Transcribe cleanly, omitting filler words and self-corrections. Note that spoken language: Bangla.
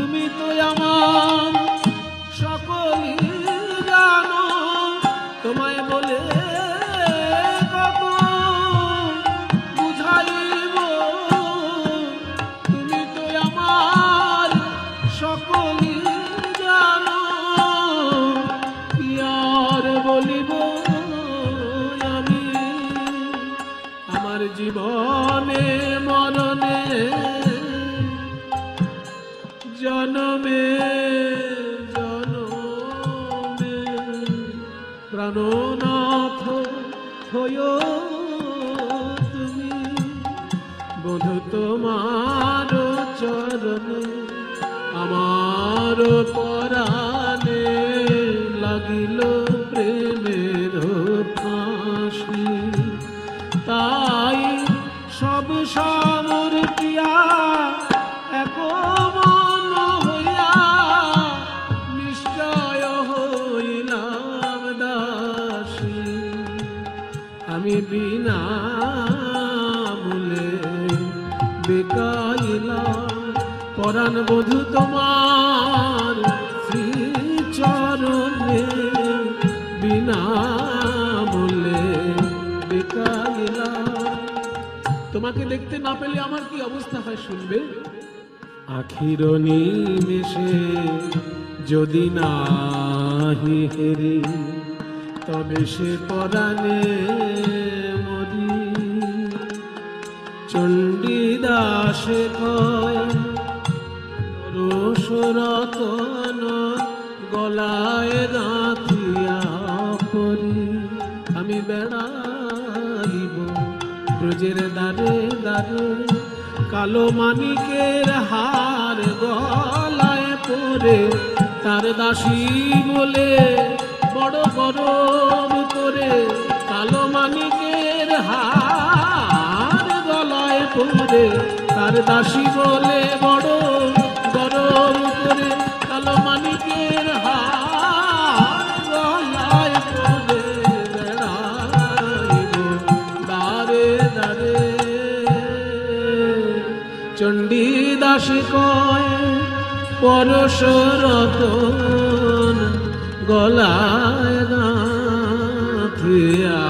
তুমি তো আমার সকলই জানো, তোমায় বলে কত বুঝাইব। তুমি তো আমার সকলই জানো, কি আর বলিব আমি। আমার জীবনে মরণে জনমে জনমে প্রাণনাথ হয়ো তুমি। বধূ তোমার চরণে আমার পরাণে লাগিল প্রেমের ফাঁসি। তাই সব সমর প্রিয়া এক মন হইয়া নিশ্চয় হইলাম দাসী। আমি বিনা মূলে বেকাইলাম পরাণ বধূ তোমার শ্রীচরণে, বিনা মূলে বেকাইলাম। তোমাকে দেখতে না পেলে আমার কি অবস্থা হয় শুনবে। আখির নিমেষে যদি নাহি হেরি, তবে সে পরাণে মরি। চণ্ডীদাসে কয় রসরতন গলায় গাঁথিয়া পরি। আমি বেড়াইব ব্রজের দ্বারে দ্বারে, কালো মানিকের হার গলায় পরে। তার দাসী বলে বড় গরব করে, কালো মানিকের হার গলায় পরে। তার দাসী বলে বড় গরব করে, কালো মানিকের হার গলায় পরে। বেড়াইব দ্বারে দ্বারে। চণ্ডীদাস কয় পরশরতন গলায় গাঁথিয়া